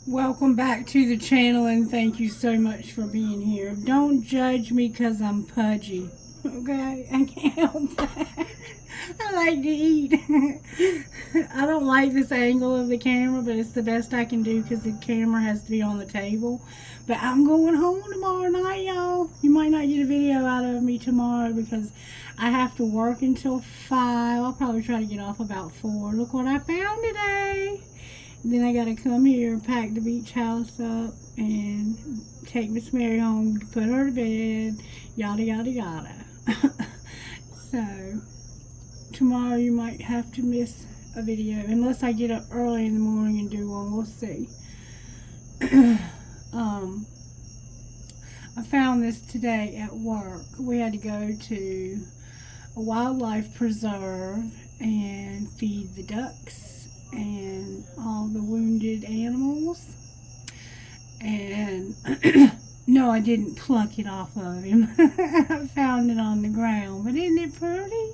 Welcome back to the channel and thank you so much for being here. Don't judge me because I'm pudgy. Okay? I can't help that. I like to eat. I don't like this angle of the camera, but it's the best I can do because the camera has to be on the table. But I'm going home tomorrow night, y'all. You might not get a video out of me tomorrow because I have to work until 5. I'll probably try to get off about 4. Look what I found today. Then I gotta come here and pack the beach house up and take Miss Mary home to put her to bed, yada yada yada. So tomorrow you might have to miss a video unless I get up early in the morning and do one. We'll see. I found this today at work. We had to go to a wildlife preserve and feed the ducks and all the wounded animals. And no, I didn't pluck it off of him. I found it on the ground. But isn't it pretty?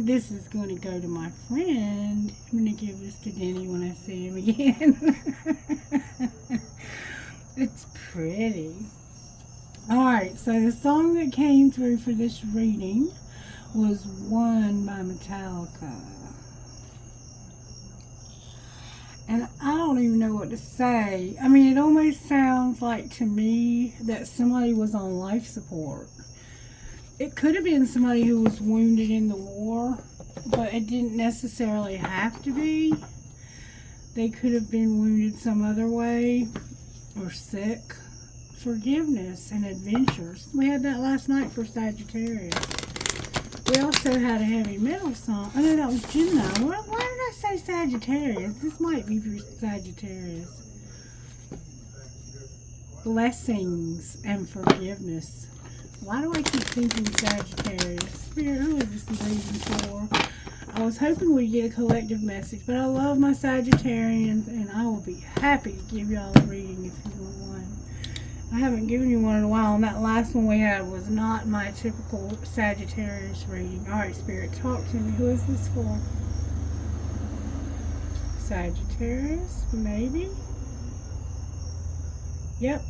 This is going to go to my friend. I'm going to give this to Denny when I see him again. It's pretty. Alright, so the song that came through for this reading was One by Metallica. And I don't even know what to say. I mean, it almost sounds like to me that somebody was on life support. It could have been somebody who was wounded in the war, but it didn't necessarily have to be. They could have been wounded some other way or sick. Forgiveness and adventures. We had that last night for Sagittarius. We also had a heavy metal song. Oh no, that was Gemini. Why did I say Sagittarius? This might be for Sagittarius. Blessings and forgiveness. Why do I keep thinking Sagittarius? Spirit, who is this reading for? I was hoping we'd get a collective message, but I love my Sagittarians, and I will be happy to give y'all a reading if you want one. I haven't given you one in a while, and that last one we had was not my typical Sagittarius reading. Alright, Spirit, talk to me. Who is this for? Sagittarius? Maybe? Yep.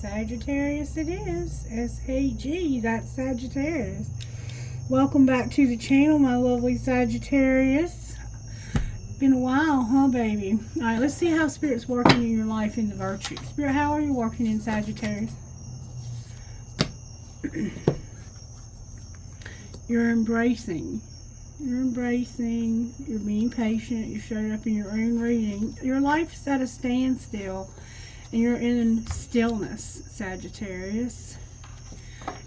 Sagittarius it is. S-A-G. That's Sagittarius. Welcome back to the channel, my lovely Sagittarius. Been a while, huh, baby? Alright, let's see how Spirit's working in your life in the virtue. Spirit, how are you working in Sagittarius? You're embracing. You're embracing. You're being patient. You showed up in your own reading. Your life's at a standstill, and you're in stillness, Sagittarius.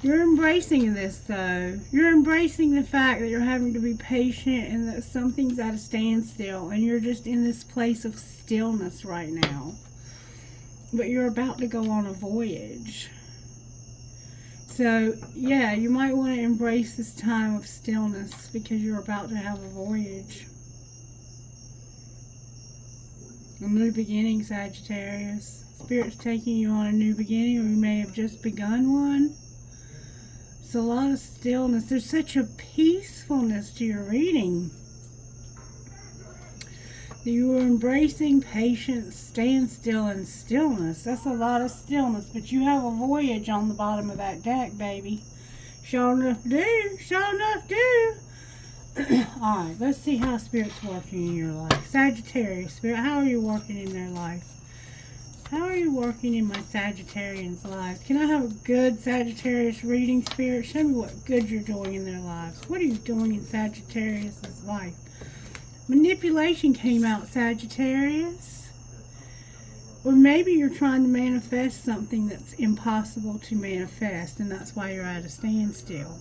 You're embracing this, though. You're embracing the fact that you're having to be patient and that something's at a standstill, and you're just in this place of stillness right now. But you're about to go on a voyage. So, yeah, you might want to embrace this time of stillness because you're about to have a voyage. A new beginning, Sagittarius. Spirit's taking you on a new beginning, or you may have just begun one. It's a lot of stillness. There's such a peacefulness to your reading. You are embracing patience, staying still, and stillness. That's a lot of stillness, but you have a voyage on the bottom of that deck, baby. Sure enough do. Sure enough do. Alright, let's see how Spirit's working in your life. Sagittarius, Spirit, how are you working in their life? How are you working in my Sagittarians' lives? Can I have a good Sagittarius reading, Spirit? Show me what good you're doing in their lives. What are you doing in Sagittarius' life? Manipulation came out, Sagittarius. Or maybe you're trying to manifest something that's impossible to manifest, and that's why you're at a standstill.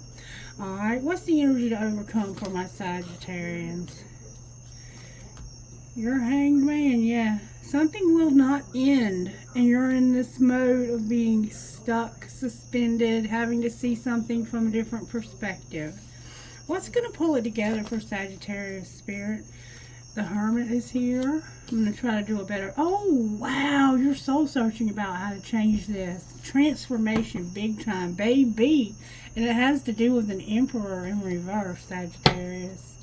Alright, what's the energy to overcome for my Sagittarians? You're Hanged Man, yeah. Something will not end, and you're in this mode of being stuck, suspended, having to see something from a different perspective. What's going to pull it together for Sagittarius, Spirit? The Hermit is here. I'm going to try to do a better... Oh, wow, you're soul searching about how to change this. Transformation, big time, baby. And it has to do with an Emperor in reverse, Sagittarius.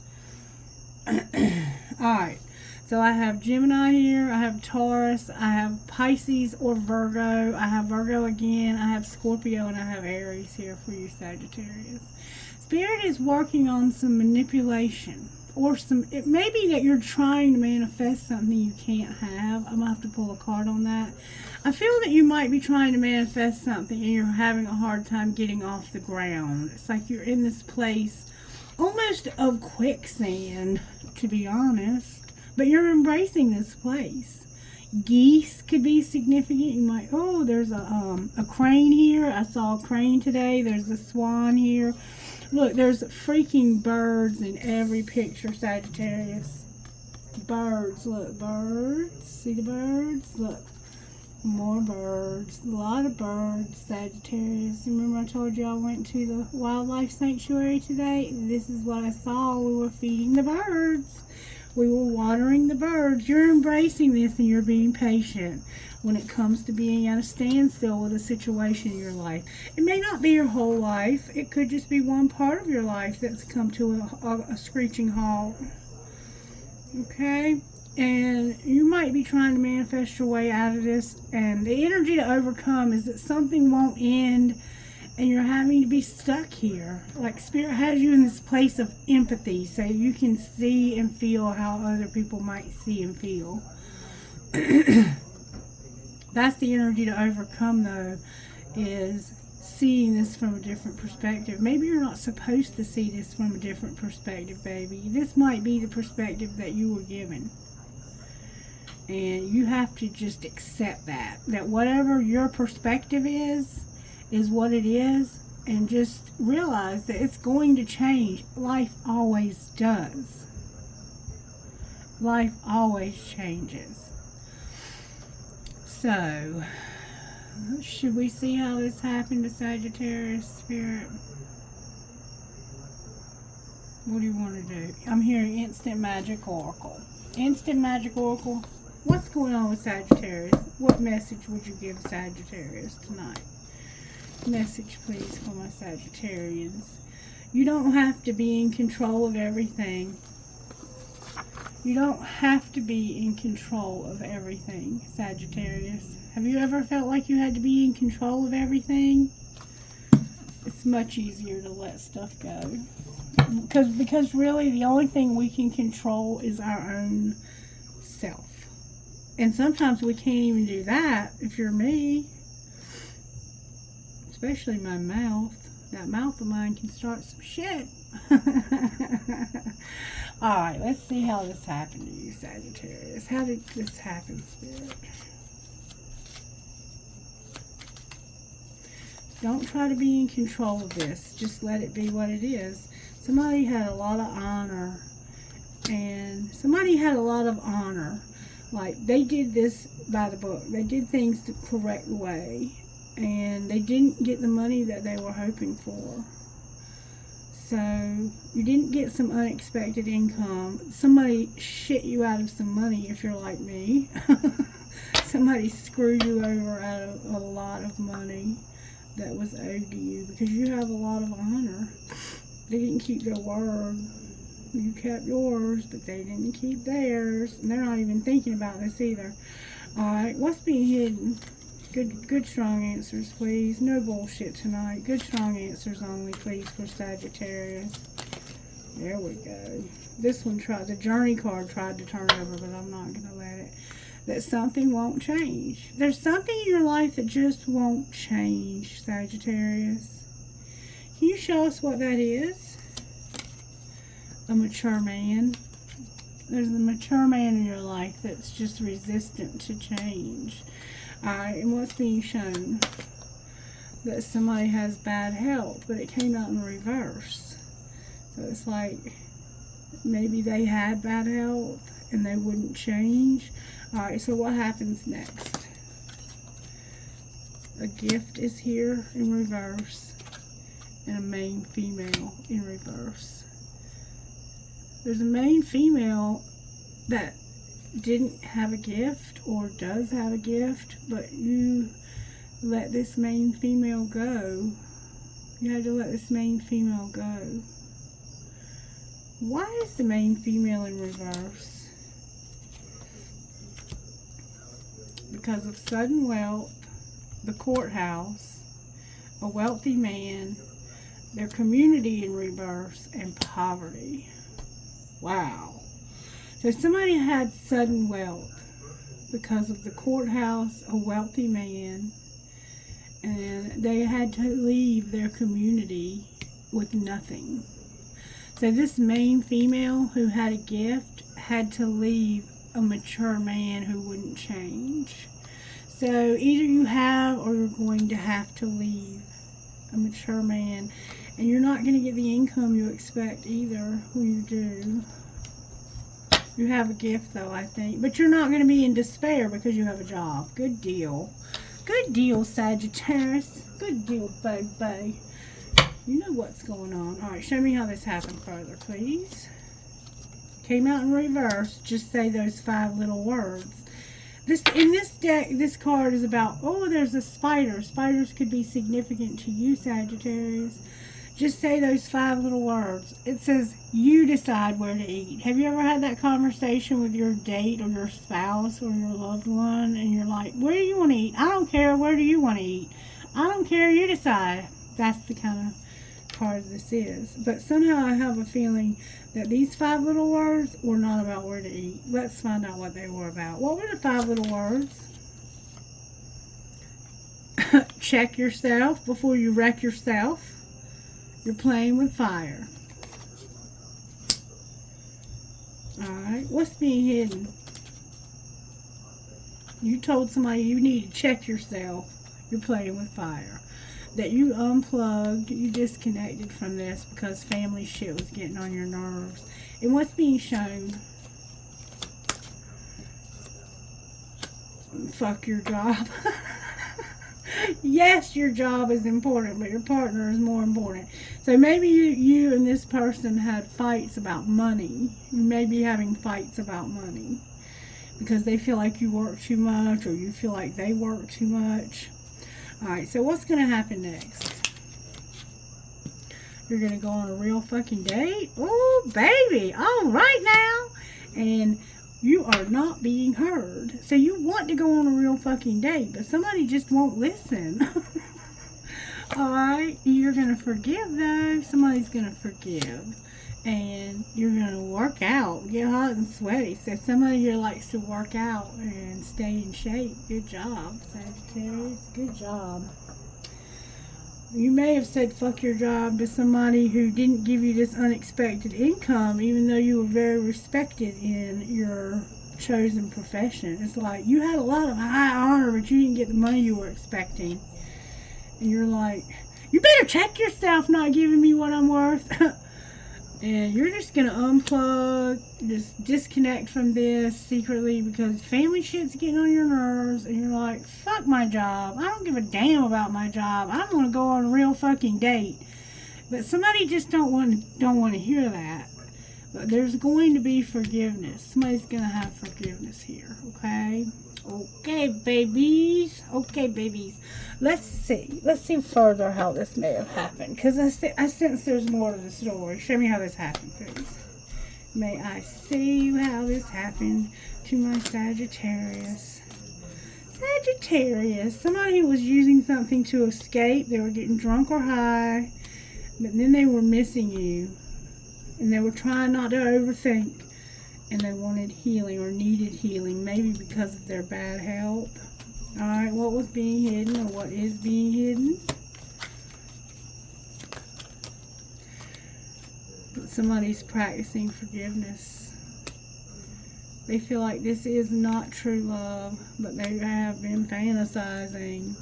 Alright. So I have Gemini here, I have Taurus, I have Pisces or Virgo, I have Virgo again, I have Scorpio, and I have Aries here for you, Sagittarius. Spirit is working on some manipulation, or it may be that you're trying to manifest something you can't have. I'm going to have to pull a card on that. I feel that you might be trying to manifest something and you're having a hard time getting off the ground. It's like you're in this place almost of quicksand, to be honest. But you're embracing this place. Geese could be significant. You might, oh, there's a crane here. I saw a crane today. There's a swan here. Look, there's freaking birds in every picture, Sagittarius. Birds, look, birds. See the birds? Look, more birds. A lot of birds, Sagittarius. Remember I told you I went to the wildlife sanctuary today? This is what I saw. We were feeding the birds. We were watering the birds. You're embracing this and you're being patient when it comes to being at a standstill with a situation in your life. It may not be your whole life. It could just be one part of your life that's come to a screeching halt. Okay? And you might be trying to manifest your way out of this. And the energy to overcome is that something won't end and you're having to be stuck here. Like Spirit has you in this place of empathy so you can see and feel how other people might see and feel. That's the energy to overcome, though, is seeing this from a different perspective. Maybe you're not supposed to see this from a different perspective, baby. This might be the perspective that you were given. And you have to just accept that whatever your perspective is what it is, and just realize that it's going to change. Life always does. Life always changes. So, should we see how this happened to Sagittarius, Spirit? What do you want to do? I'm hearing Instant Magic Oracle. Instant Magic Oracle, what's going on with Sagittarius? What message would you give Sagittarius tonight? Message, please, for my Sagittarians. You don't have to be in control of everything. You don't have to be in control of everything, Sagittarius. Have you ever felt like you had to be in control of everything? It's much easier to let stuff go. Because really the only thing we can control is our own self. And sometimes we can't even do that if you're me. Especially my mouth. That mouth of mine can start some shit. Alright, let's see how this happened to you, Sagittarius. How did this happen, Spirit? Don't try to be in control of this. Just let it be what it is. Somebody had a lot of honor. And somebody had a lot of honor. Like, they did this by the book. They did things the correct way. And they didn't get the money that they were hoping for. So, you didn't get some unexpected income. Somebody shit you out of some money if you're like me. Somebody screwed you over out of a lot of money that was owed to you because you have a lot of honor. They didn't keep their word. You kept yours, but they didn't keep theirs. And they're not even thinking about this either. Alright, what's being hidden? Good strong answers, please. No bullshit tonight. Good strong answers only, please, for Sagittarius. There we go. This one the journey card tried to turn over, but I'm not going to let it. That something won't change. There's something in your life that just won't change, Sagittarius. Can you show us what that is? A mature man. There's a mature man in your life that's just resistant to change. Alright, and what's being shown? That somebody has bad health, but it came out in reverse. So it's like maybe they had bad health and they wouldn't change. Alright, so what happens next? A gift is here in reverse and a main female in reverse. There's a main female that didn't have a gift or does have a gift, but you let this main female go. You had to let this main female go. Why is the main female in reverse? because of sudden wealth, the courthouse, a wealthy man, their community in reverse, and poverty. Wow. So somebody had sudden wealth because of the courthouse, a wealthy man, and they had to leave their community with nothing. So this main female who had a gift had to leave a mature man who wouldn't change. So either you have or you're going to have to leave a mature man, and you're not going to get the income you expect either when you do. You have a gift though, I think, but you're not going to be in despair because you have a job. Good deal. Good deal, Sagittarius. Good deal, baby. You know what's going on. Alright, show me how this happened further, please. Came out in reverse. Just say those 5 little words. In this deck, this card is about, oh, there's a spider. Spiders could be significant to you, Sagittarius. Just say those 5 little words. It says, you decide where to eat. Have you ever had that conversation with your date or your spouse or your loved one, and you're like, where do you want to eat? I don't care. Where do you want to eat? I don't care. You decide. That's the kind of card this is. But somehow I have a feeling that these 5 little words were not about where to eat. Let's find out what they were about. What were the 5 little words? Check yourself before you wreck yourself. You're playing with fire. Alright, what's being hidden? You told somebody you need to check yourself. You're playing with fire. That you unplugged, you disconnected from this because family shit was getting on your nerves. And what's being shown? Fuck your job. Yes, your job is important, but your partner is more important. So maybe you and this person had fights about money. You may be having fights about money because they feel like you work too much, or you feel like they work too much. Alright, so what's going to happen next? You're going to go on a real fucking date? Oh, baby. All right now. And you are not being heard. So you want to go on a real fucking date, but somebody just won't listen. Alright, you're going to forgive though. Somebody's going to forgive. And you're going to work out. Get hot and sweaty. So somebody here likes to work out and stay in shape. Good job, Sagittarius. Good job. You may have said fuck your job to somebody who didn't give you this unexpected income, even though you were very respected in your chosen profession. It's like you had a lot of high honor, but you didn't get the money you were expecting. And you're like, you better check yourself not giving me what I'm worth. And you're just going to unplug, just disconnect from this secretly because family shit's getting on your nerves. And you're like, fuck my job. I don't give a damn about my job. I'm going to go on a real fucking date. But somebody just don't want to hear that. But there's going to be forgiveness. Somebody's going to have forgiveness here, okay? Okay, babies. Okay, babies. Let's see further how this may have happened. Because I sense there's more to the story. Show me how this happened, please. May I see how this happened to my Sagittarius. Sagittarius. Somebody was using something to escape. They were getting drunk or high. But then they were missing you. And they were trying not to overthink. And they wanted healing or needed healing. Maybe because of their bad health. Alright, what was being hidden or what is being hidden? Somebody's practicing forgiveness. They feel like this is not true love, but they have been fantasizing.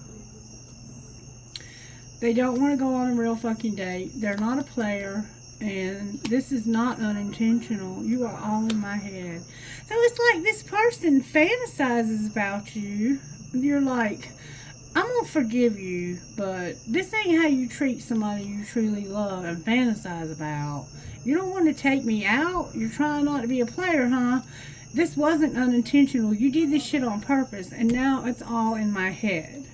They don't want to go on a real fucking date. They're not a player. And this is not unintentional. You are all in my head. So it's like this person fantasizes about you. You're like, I'm going to forgive you, but this ain't how you treat somebody you truly love and fantasize about. You don't want to take me out? You're trying not to be a player, huh? This wasn't unintentional. You did this shit on purpose, and now it's all in my head.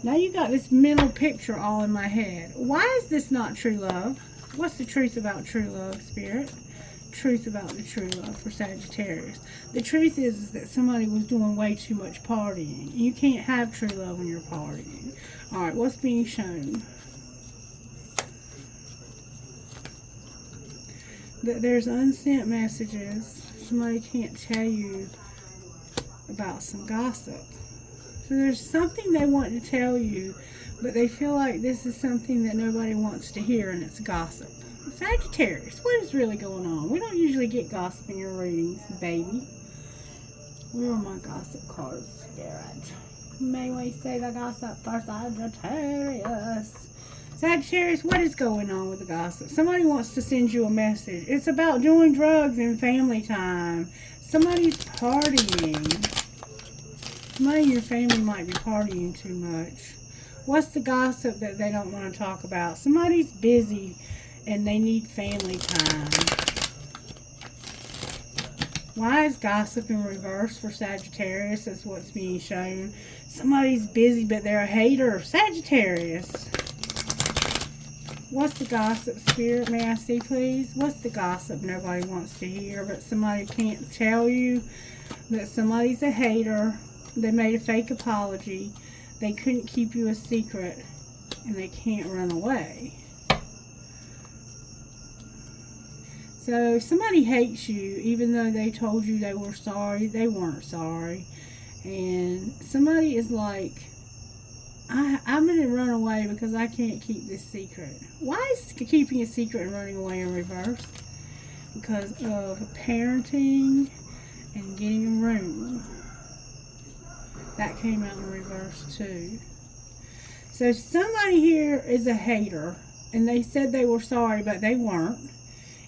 Now you got this mental picture all in my head. Why is this not true love? What's the truth about true love, Spirit? truth about the true love for Sagittarius. The truth is that somebody was doing way too much partying. You can't have true love when you're partying. Alright, what's being shown? That there's unsent messages. Somebody can't tell you about some gossip. So there's something they want to tell you, but they feel like this is something that nobody wants to hear, and it's gossip. Sagittarius, what is really going on? We don't usually get gossip in your readings, baby. Where are my gossip cards, Garrett? May we say the gossip for Sagittarius? Sagittarius, what is going on with the gossip? Somebody wants to send you a message. It's about doing drugs and family time. Somebody's partying. Somebody in your family might be partying too much. What's the gossip that they don't want to talk about? Somebody's busy and they need family time. Why is gossip in reverse for Sagittarius? That's what's being shown. Somebody's busy, but they're a hater. Sagittarius. What's the gossip, Spirit? May I see, please? What's the gossip nobody wants to hear, but somebody can't tell you that somebody's a hater? They made a fake apology. They couldn't keep you a secret, and they can't run away. So somebody hates you, even though they told you they were sorry. They weren't sorry. And somebody is like, I'm going to run away because I can't keep this secret. Why is keeping a secret and running away in reverse? Because of parenting and getting a room. That came out in reverse too. So somebody here is a hater, and they said they were sorry, but they weren't.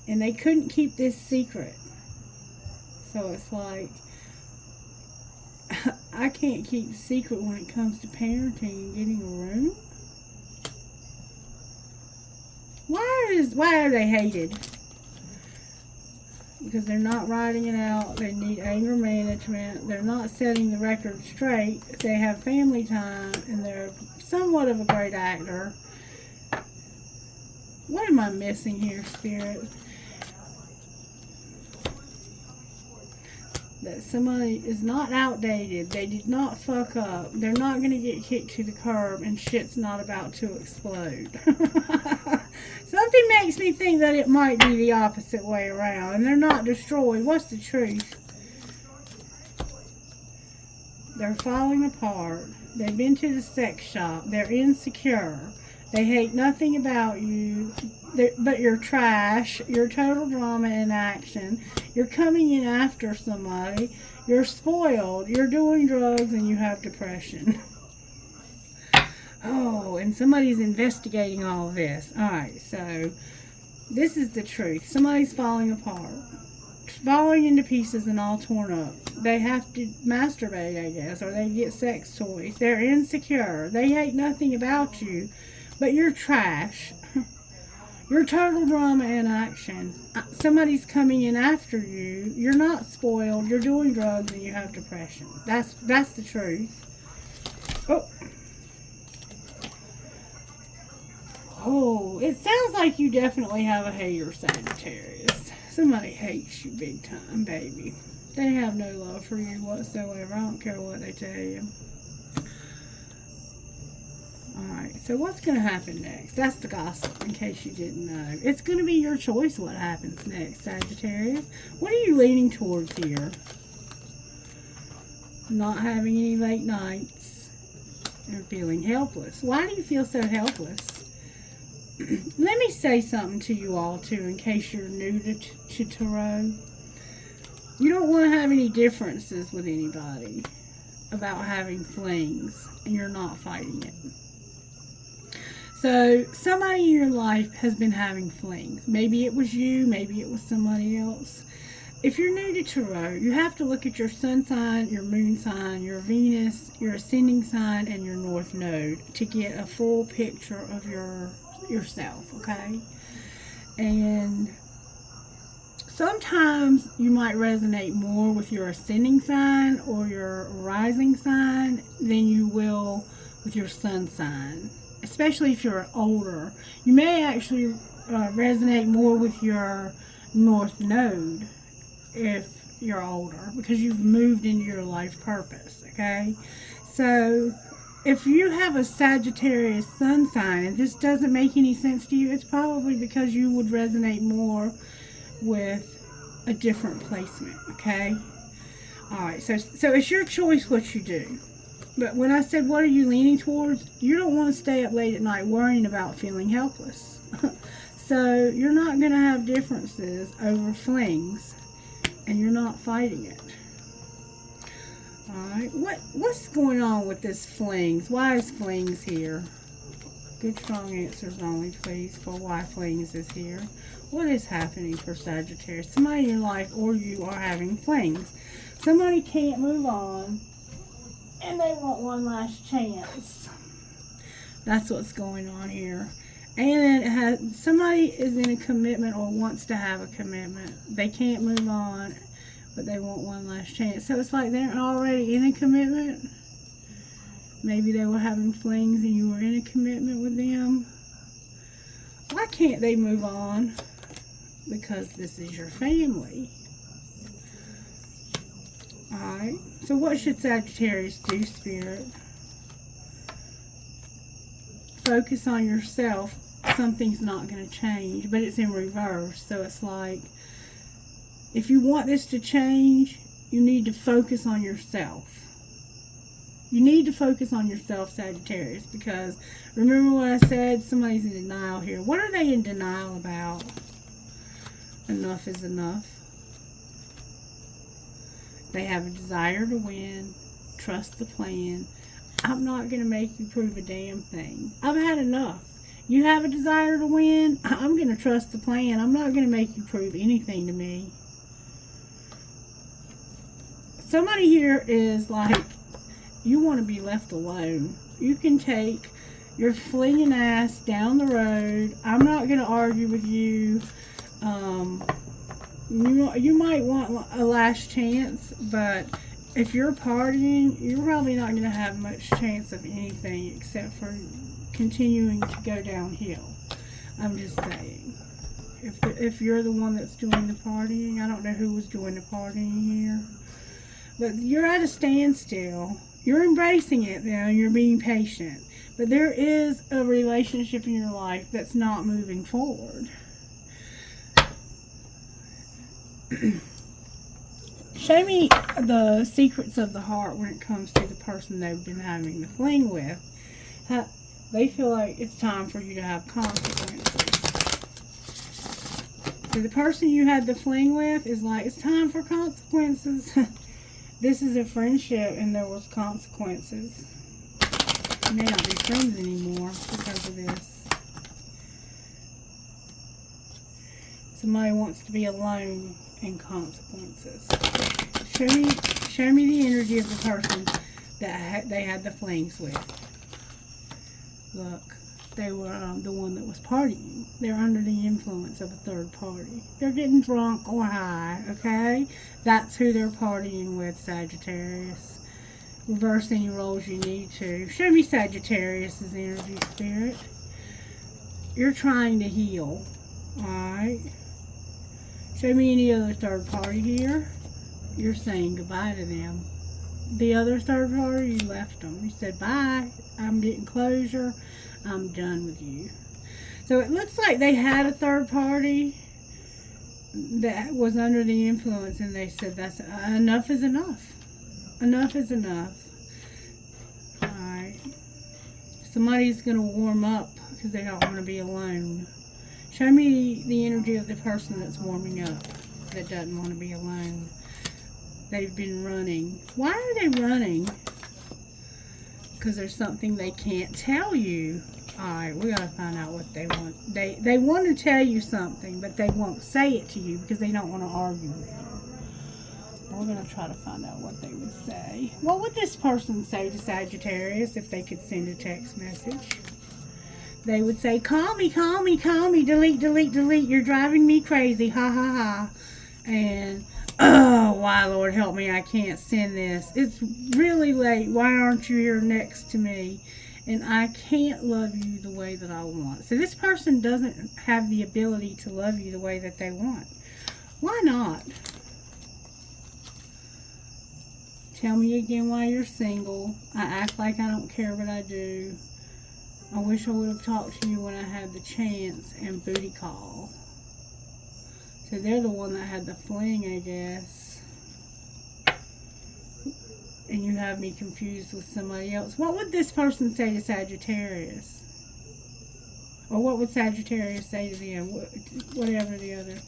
And they couldn't keep this secret. So it's like, I can't keep a secret when it comes to parenting and getting a room. Why are they hated? Because they're not writing it out. They need anger management. They're not setting the record straight. They have family time, and they're somewhat of a great actor. What am I missing here, Spirit? That somebody is not outdated. They did not fuck up. They're not going to get kicked to the curb, and shit's not about to explode. Something makes me think that it might be the opposite way around, and they're not destroyed. What's the truth? They're falling apart. They've been to the sex shop. They're insecure. They hate nothing about you, but you're trash. You're total drama in action. You're coming in after somebody. You're spoiled. You're doing drugs, and you have depression. Oh, and somebody's investigating all of this. Alright, so this is the truth. Somebody's falling apart. Falling into pieces and all torn up. They have to masturbate, I guess, or they get sex toys. They're insecure. They hate nothing about you, but you're trash. You're total drama in action. Somebody's coming in after you. You're not spoiled. You're doing drugs, and you have depression. That's the truth. Oh, it sounds like you definitely have a hater, Sagittarius. Somebody hates you big time, baby. They have no love for you whatsoever. I don't care what they tell you. Alright, so what's going to happen next? That's the gossip, in case you didn't know. It's going to be your choice what happens next, Sagittarius. What are you leaning towards here? Not having any late nights and feeling helpless. Why do you feel so helpless? Let me say something to you all, too, in case you're new to tarot. You don't want to have any differences with anybody about having flings, and you're not fighting it. So, somebody in your life has been having flings. Maybe it was you, maybe it was somebody else. If you're new to tarot, you have to look at your sun sign, your moon sign, your Venus, your ascending sign, and your north node to get a full picture of yourself, okay? And sometimes you might resonate more with your ascending sign or your rising sign than you will with your sun sign, especially if you're older. You may actually resonate more with your North Node if you're older, because you've moved into your life purpose, okay? So if you have a Sagittarius sun sign and this doesn't make any sense to you, it's probably because you would resonate more with a different placement, okay? Alright, so it's your choice what you do. But when I said, what are you leaning towards? You don't want to stay up late at night worrying about feeling helpless. So you're not going to have differences over flings, and you're not fighting it. Alright, what's going on with this flings? Why is flings here? Good strong answers only, please, for why flings is here. What is happening for Sagittarius? Somebody in your life, or you, are having flings. Somebody can't move on, and they want one last chance. That's what's going on here. And somebody is in a commitment or wants to have a commitment. They can't move on, but they want one last chance. So it's like they're already in a commitment. Maybe they were having flings and you were in a commitment with them. Why can't they move on? Because this is your family. Alright, so what should Sagittarius do, Spirit? Focus on yourself. Something's not going to change, but it's in reverse. So it's like, if you want this to change, you need to focus on yourself. You need to focus on yourself, Sagittarius, because remember what I said? Somebody's in denial here. What are they in denial about? Enough is enough. They have a desire to win. Trust the plan. I'm not going to make you prove a damn thing. I've had enough. You have a desire to win. I'm going to trust the plan. I'm not going to make you prove anything to me. Somebody here is like, you want to be left alone. You can take your flinging ass down the road. I'm not going to argue with you. You might want a last chance, but if you're partying, you're probably not going to have much chance of anything except for continuing to go downhill. I'm just saying. If you're the one that's doing the partying, I don't know who was doing the partying here, but you're at a standstill. You're embracing it now, and you're being patient. But there is a relationship in your life that's not moving forward. Show me the secrets of the heart when it comes to the person they've been having the fling with. They feel like it's time for you to have consequences. So the person you had the fling with is like, it's time for consequences. This is a friendship and there was consequences. You may not be friends anymore because of this. Somebody wants to be alone and consequences. Show me the energy of the person that they had the flings with. Look, they were the one that was partying. They're under the influence of a third party. They're getting drunk or high, okay? That's who they're partying with, Sagittarius. Reverse any roles you need to. Show me Sagittarius's energy, Spirit. You're trying to heal, alright? Show me any other third party here. You're saying goodbye to them. The other third party, you left them. You said, bye, I'm getting closure. I'm done with you. So it looks like they had a third party that was under the influence, and they said, that's enough is enough. Enough is enough. Alright. Somebody's going to warm up because they don't want to be alone. Show me the energy of the person that's warming up, that doesn't want to be alone. They've been running. Why are they running? Because there's something they can't tell you. Alright, we gotta find out what they want. They want to tell you something, but they won't say it to you because they don't want to argue with you. We're gonna try to find out what they would say. What would this person say to Sagittarius if they could send a text message? They would say, call me, call me, call me, delete, delete, delete. You're driving me crazy, ha ha ha. And, oh, why, Lord, help me, I can't send this. It's really late. Why aren't you here next to me? And I can't love you the way that I want. So this person doesn't have the ability to love you the way that they want. Why not? Tell me again why you're single. I act like I don't care, but I do. I wish I would have talked to you when I had the chance, and booty call. So they're the one that had the fling, I guess. And you have me confused with somebody else. What would this person say to Sagittarius? Or what would Sagittarius say to them? Whatever the other.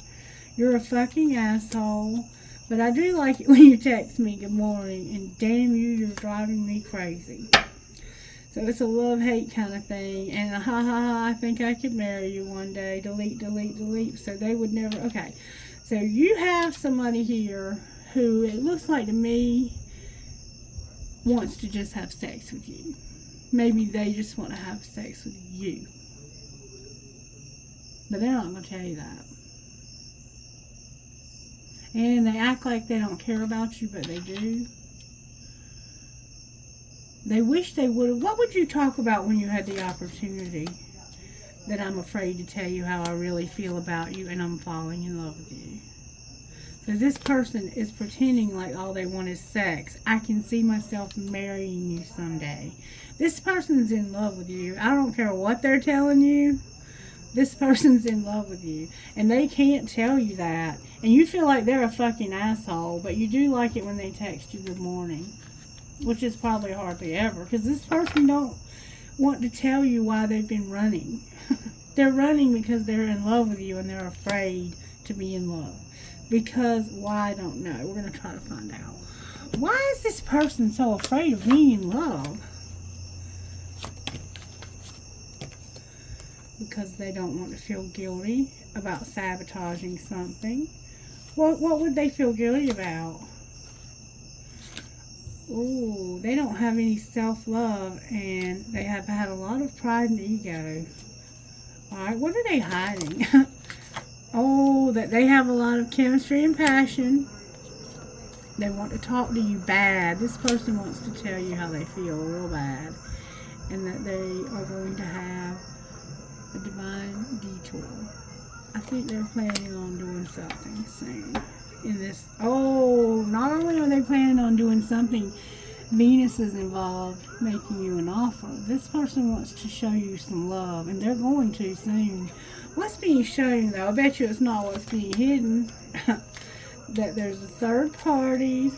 You're a fucking asshole. But I do like it when you text me good morning. And damn you, you're driving me crazy. So it's a love-hate kind of thing. And ha ha ha, I think I could marry you one day. Delete, delete, delete. So they would never. Okay. So you have somebody here who, it looks like to me, wants to just have sex with you. Maybe they just want to have sex with you. But they're not going to tell you that. And they act like they don't care about you, but they do. They wish they would have. What would you talk about when you had the opportunity? That I'm afraid to tell you how I really feel about you and I'm falling in love with you. So this person is pretending like all they want is sex. I can see myself marrying you someday. This person's in love with you. I don't care what they're telling you. This person's in love with you. And they can't tell you that. And you feel like they're a fucking asshole. But you do like it when they text you good morning. Which is probably hardly ever. Because this person don't want to tell you why they've been running. They're running because they're in love with you. And they're afraid to be in love. Because, why, I don't know. We're going to try to find out. Why is this person so afraid of being in love? Because they don't want to feel guilty about sabotaging something. What would they feel guilty about? Ooh, they don't have any self-love and they have had a lot of pride and ego. Alright, what are they hiding? Oh, that they have a lot of chemistry and passion. They want to talk to you bad. This person wants to tell you how they feel real bad. And that they are going to have a divine detour. I think they're planning on doing something soon. In this, oh, not only are they planning on doing something, Venus is involved, making you an offer. This person wants to show you some love, and they're going to soon. What's being shown, though, I bet you it's not what's being hidden. That there's a third party.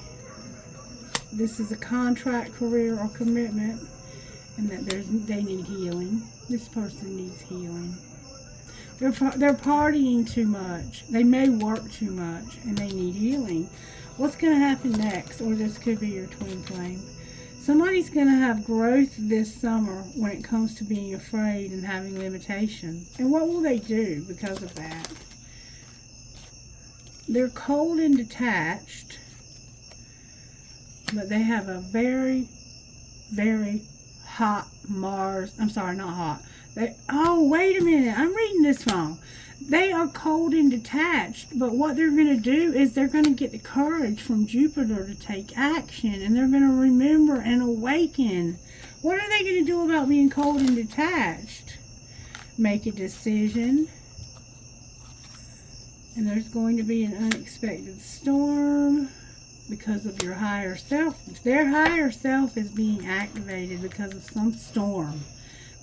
This is a contract, career, or commitment. And that they need healing. This person needs healing. They're partying too much. They may work too much, and they need healing. What's going to happen next? Or this could be your twin flame. Somebody's going to have growth this summer when it comes to being afraid and having limitations. And what will they do because of that? They're cold and detached, but they have a very, very hot Mars. I'm sorry, not hot. Oh, wait a minute. I'm reading this wrong. They are cold and detached, but what they're going to do is they're going to get the courage from Jupiter to take action, and they're going to remember and awaken. What are they going to do about being cold and detached? Make a decision. And there's going to be an unexpected storm because of your higher self. Their higher self is being activated because of some storm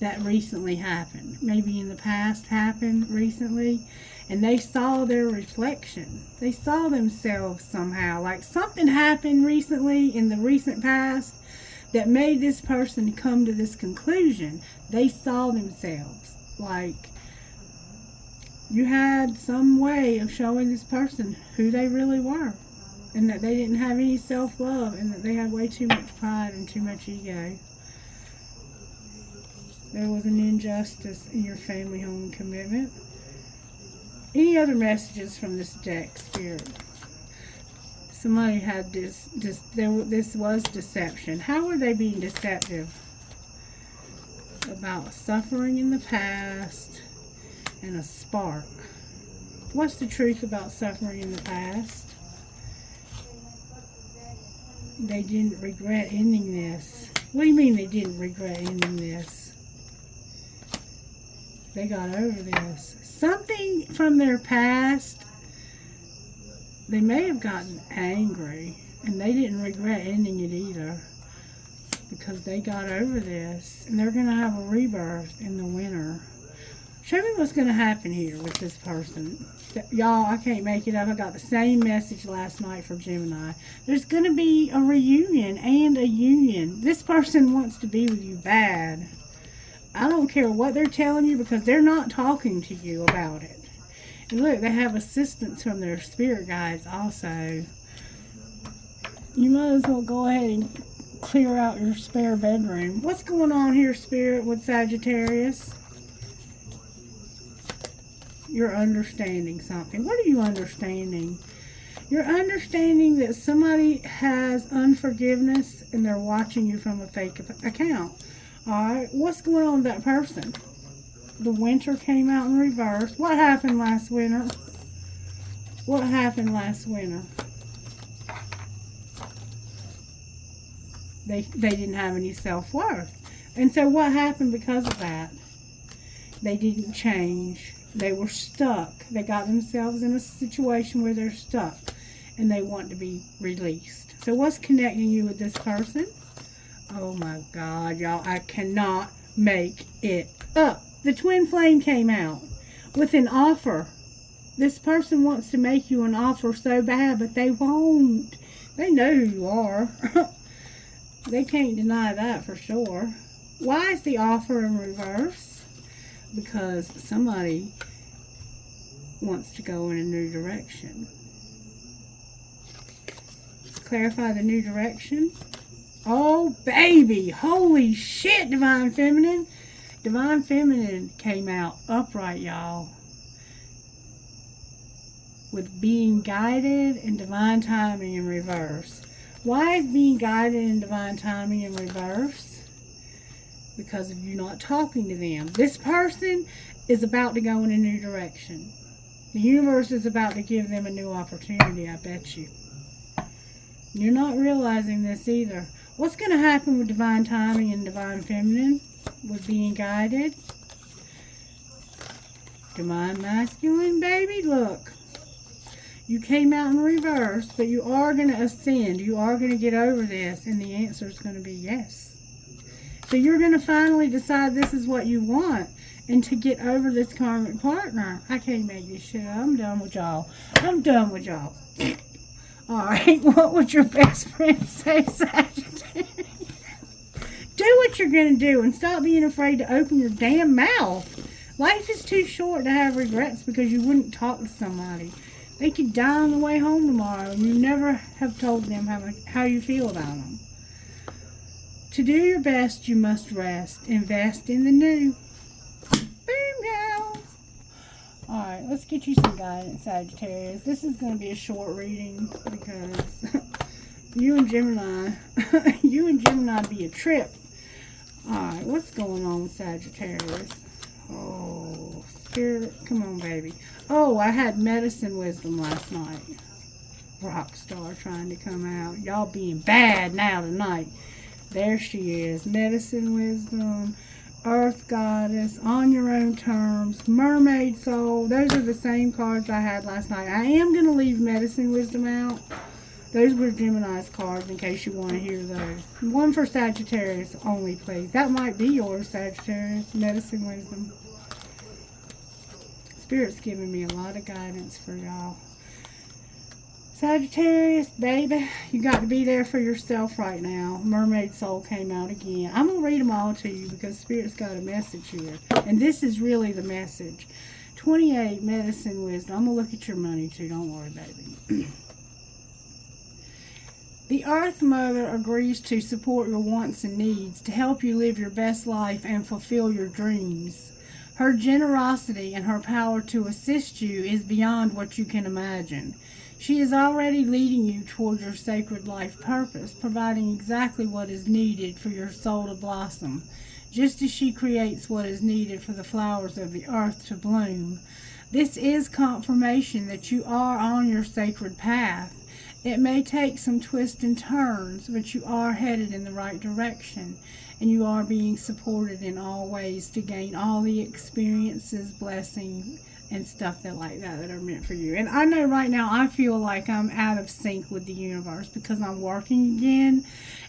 that recently happened. Maybe in the past happened recently. And they saw their reflection. They saw themselves somehow. Like something happened recently in the recent past that made this person come to this conclusion. They saw themselves. Like you had some way of showing this person who they really were. And that they didn't have any self-love. And that they had way too much pride and too much ego. There was an injustice in your family home commitment. Any other messages from this deck, Spirit? Somebody had this was deception. How were they being deceptive? About suffering in the past and a spark. What's the truth about suffering in the past? They didn't regret ending this. What do you mean they didn't regret ending this? They got over this. Something from their past They may have gotten angry, and they didn't regret ending it either, because they got over this, and they're going to have a rebirth in the winter. Show me what's going to happen here with this person. Y'all, I can't make it up. I got the same message last night for Gemini. There's going to be a reunion and a union. This person wants to be with you bad. I don't care what they're telling you, because they're not talking to you about it. And look, they have assistance from their spirit guides also. You might as well go ahead and clear out your spare bedroom. What's going on here, Spirit, with Sagittarius? You're understanding something. What are you understanding? You're understanding that somebody has unforgiveness and they're watching you from a fake account. Alright, what's going on with that person? The winter came out in reverse. What happened last winter? What happened last winter? They didn't have any self-worth. And so what happened because of that? They didn't change. They were stuck. They got themselves in a situation where they're stuck. And they want to be released. So what's connecting you with this person? Oh my God, y'all. I cannot make it up. The twin flame came out with an offer. This person wants to make you an offer so bad, but they won't. They know who you are. They can't deny that for sure. Why is the offer in reverse? Because somebody wants to go in a new direction. Let's clarify the new direction. Oh, baby. Holy shit, Divine Feminine. Divine Feminine came out upright, y'all. With being guided and divine timing in reverse. Why is being guided in divine timing in reverse? Because of you not talking to them. This person is about to go in a new direction. The universe is about to give them a new opportunity, I bet you. You're not realizing this either. What's going to happen with divine timing and divine feminine? With being guided? Divine masculine, baby, look. You came out in reverse, but you are going to ascend. You are going to get over this, and the answer is going to be yes. So you're going to finally decide this is what you want, and to get over this karmic partner. I can't make this shit up. I'm done with y'all. I'm done with y'all. Alright, what would your best friend say, Sagittarius? Do what you're going to do, and stop being afraid to open your damn mouth. Life is too short to have regrets because you wouldn't talk to somebody. They could die on the way home tomorrow, and you never have told them how you feel about them. To do your best, you must rest. Invest in the new. Boom, now. Alright, let's get you some guidance, Sagittarius. This is going to be a short reading because you and Gemini be a trip. Alright, what's going on with Sagittarius? Oh, Spirit, come on, baby. Oh, I had medicine wisdom last night. Rockstar trying to come out. Y'all being bad now tonight. There she is. Medicine wisdom, earth goddess, on your own terms, mermaid soul. Those are the same cards I had last night. I am going to leave medicine wisdom out. Those were Gemini's cards in case you want to hear those. One for Sagittarius only, please. That might be yours, Sagittarius. Medicine wisdom. Spirit's giving me a lot of guidance for y'all. Sagittarius, baby, you got to be there for yourself right now. Mermaid soul came out again. I'm going to read them all to you because Spirit's got a message here. And this is really the message. 28, medicine wisdom. I'm going to look at your money too. Don't worry, baby. The Earth Mother agrees to support your wants and needs, to help you live your best life and fulfill your dreams. Her generosity and her power to assist you is beyond what you can imagine. She is already leading you toward your sacred life purpose, providing exactly what is needed for your soul to blossom, just as she creates what is needed for the flowers of the earth to bloom. This is confirmation that you are on your sacred path. It may take some twists and turns, but you are headed in the right direction, and you are being supported in all ways to gain all the experiences, blessings, and stuff like that are meant for you. And I know right now I feel like I'm out of sync with the universe because I'm working again,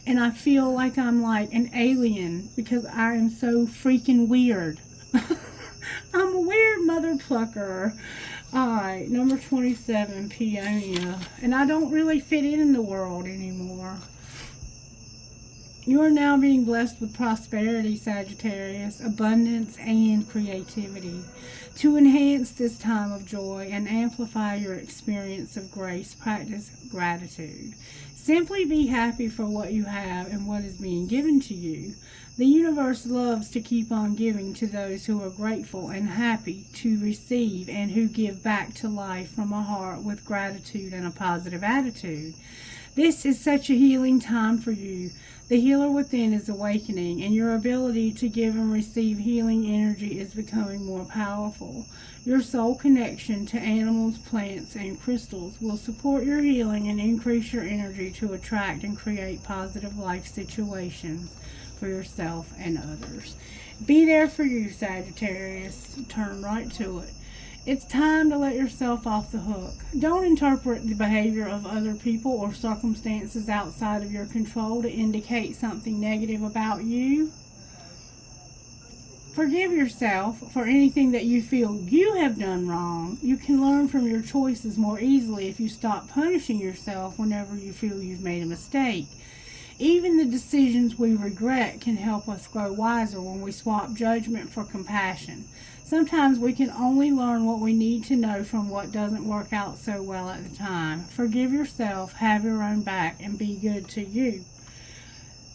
and I feel like I'm like an alien because I am so freaking weird. I'm a weird mother plucker. Alright, number 27, Peonia. And I don't really fit in the world anymore. You are now being blessed with prosperity, Sagittarius, abundance, and creativity. To enhance this time of joy and amplify your experience of grace, practice gratitude. Simply be happy for what you have and what is being given to you. The universe loves to keep on giving to those who are grateful and happy to receive and who give back to life from a heart with gratitude and a positive attitude. This is such a healing time for you. The healer within is awakening, and your ability to give and receive healing energy is becoming more powerful. Your soul connection to animals, plants, and crystals will support your healing and increase your energy to attract and create positive life situations for yourself and others. Be there for you, Sagittarius. Turn right to it. It's time to let yourself off the hook. Don't interpret the behavior of other people or circumstances outside of your control to indicate something negative about you. Forgive yourself for anything that you feel you have done wrong. You can learn from your choices more easily if you stop punishing yourself whenever you feel you've made a mistake. Even the decisions we regret can help us grow wiser when we swap judgment for compassion. Sometimes we can only learn what we need to know from what doesn't work out so well at the time. Forgive yourself, have your own back, and be good to you.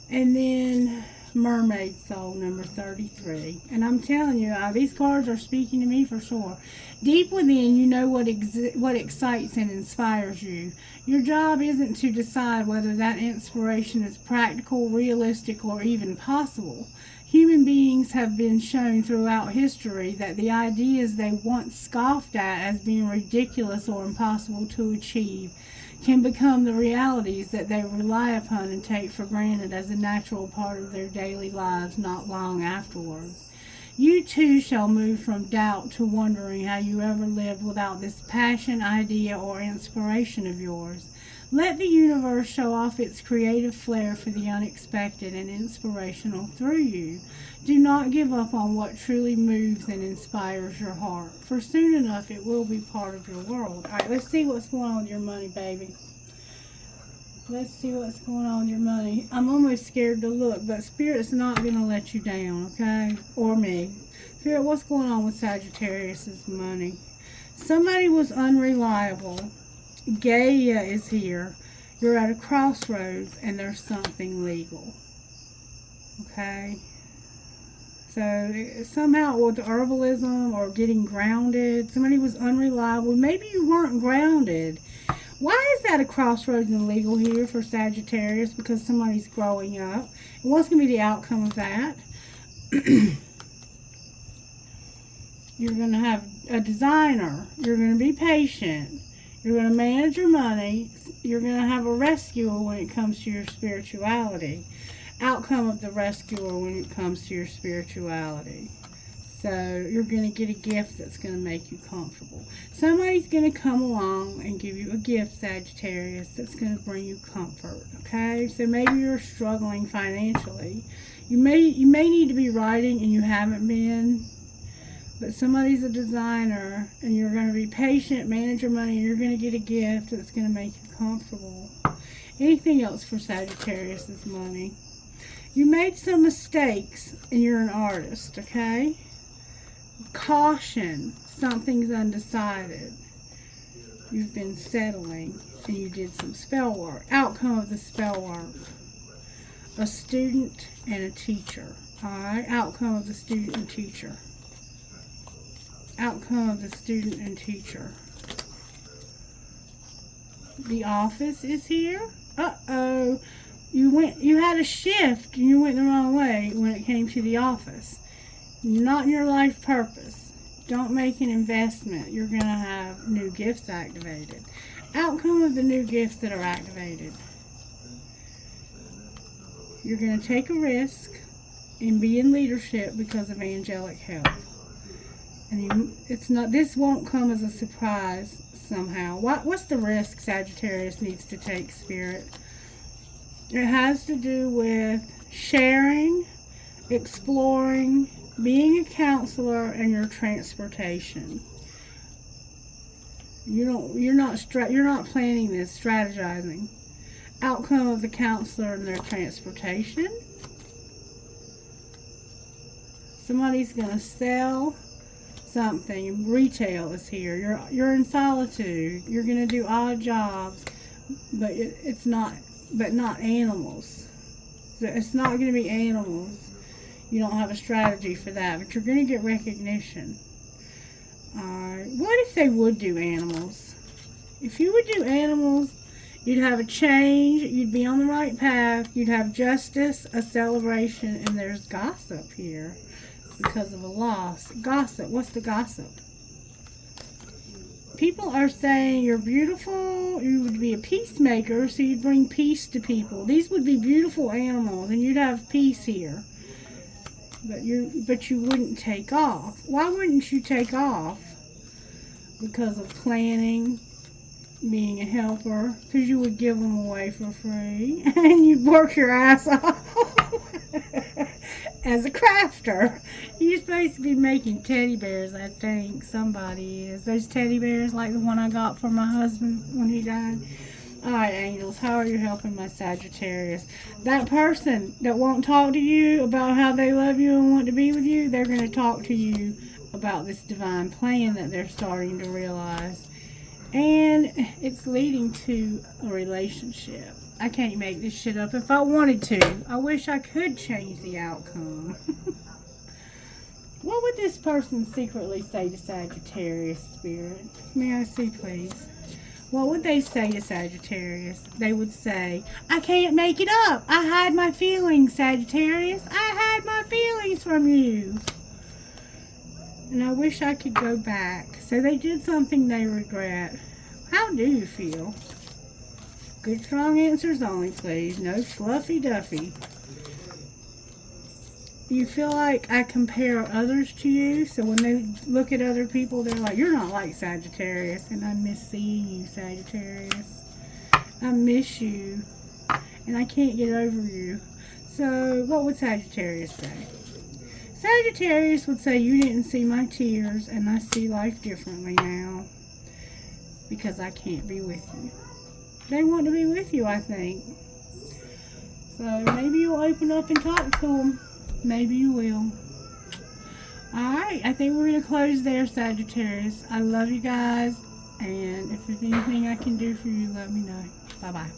And then Mermaid Soul, number 33. And I'm telling you, these cards are speaking to me for sure. Deep within, you know what excites and inspires you. Your job isn't to decide whether that inspiration is practical, realistic, or even possible. Human beings have been shown throughout history that the ideas they once scoffed at as being ridiculous or impossible to achieve can become the realities that they rely upon and take for granted as a natural part of their daily lives not long afterwards. You too shall move from doubt to wondering how you ever lived without this passion, idea, or inspiration of yours. Let the universe show off its creative flair for the unexpected and inspirational through you. Do not give up on what truly moves and inspires your heart, for soon enough it will be part of your world. All right, let's see what's going on with your money, baby. Let's see what's going on with your money. I'm almost scared to look, but Spirit's not going to let you down, okay? Or me. Spirit, what's going on with Sagittarius' money? Somebody was unreliable. Gaia is here. You're at a crossroads and there's something legal. Okay? So somehow with herbalism or getting grounded, somebody was unreliable. Maybe you weren't grounded. Why is that a crossroads and legal here for Sagittarius? Because somebody's growing up. And what's going to be the outcome of that? You're going to have a designer. You're going to be patient. You're going to manage your money. You're going to have a rescuer when it comes to your spirituality. Outcome of the rescuer when it comes to your spirituality. So you're going to get a gift that's going to make you comfortable. Somebody's going to come along and give you a gift, Sagittarius, that's going to bring you comfort. Okay? So maybe you're struggling financially. You may need to be writing and you haven't been. But somebody's a designer, and you're going to be patient, manage your money, and you're going to get a gift that's going to make you comfortable. Anything else for Sagittarius' money? You made some mistakes, and you're an artist, okay? Caution, something's undecided. You've been settling, and you did some spell work. Outcome of the spell work. A student and a teacher, all right? Outcome of the student and teacher. Outcome of the student and teacher. The office is here. Uh-oh. You had a shift and you went the wrong way when it came to the office. Not in your life purpose. Don't make an investment. You're going to have new gifts activated. Outcome of the new gifts that are activated. You're going to take a risk and be in leadership because of angelic help. And it's not. This won't come as a surprise somehow. What's the risk Sagittarius needs to take, Spirit? It has to do with sharing, exploring, being a counselor, and your transportation. You're not planning this, strategizing. Outcome of the counselor and their transportation. Somebody's gonna sell something. Retail is here. You're in solitude. You're gonna do odd jobs, but it's not. But not animals. So it's not gonna be animals. You don't have a strategy for that, but you're gonna get recognition. What if they would do animals? If you would do animals, you'd have a change, you'd be on the right path, you'd have justice, a celebration, and there's gossip here because of a loss. Gossip, what's the gossip? People are saying you're beautiful, you would be a peacemaker, so you'd bring peace to people. These would be beautiful animals, and you'd have peace here. But you wouldn't take off. Why wouldn't you take off? Because of planning, being a helper, because you would give them away for free, and you'd work your ass off as a crafter. You're supposed to be making teddy bears, I think. Somebody is. Those teddy bears, like the one I got for my husband when he died. Alright, angels, how are you helping my Sagittarius? That person that won't talk to you about how they love you and want to be with you, they're going to talk to you about this divine plan that they're starting to realize. And it's leading to a relationship. I can't make this shit up if I wanted to. I wish I could change the outcome. What would this person secretly say to Sagittarius, Spirit? May I see, please? What would they say to Sagittarius? They would say, I can't make it up. I hide my feelings, Sagittarius. I hide my feelings from you. And I wish I could go back. So they did something they regret. How do you feel? Good, strong answers only, please. No fluffy duffy. Do you feel like I compare others to you? So when they look at other people, they're like, you're not like Sagittarius. And I miss seeing you, Sagittarius. I miss you. And I can't get over you. So what would Sagittarius say? Sagittarius would say, you didn't see my tears, and I see life differently now. Because I can't be with you. They want to be with you, I think. So maybe you'll open up and talk to them. Maybe you will. Alright, I think we're going to close there, Sagittarius. I love you guys. And if there's anything I can do for you, let me know. Bye-bye.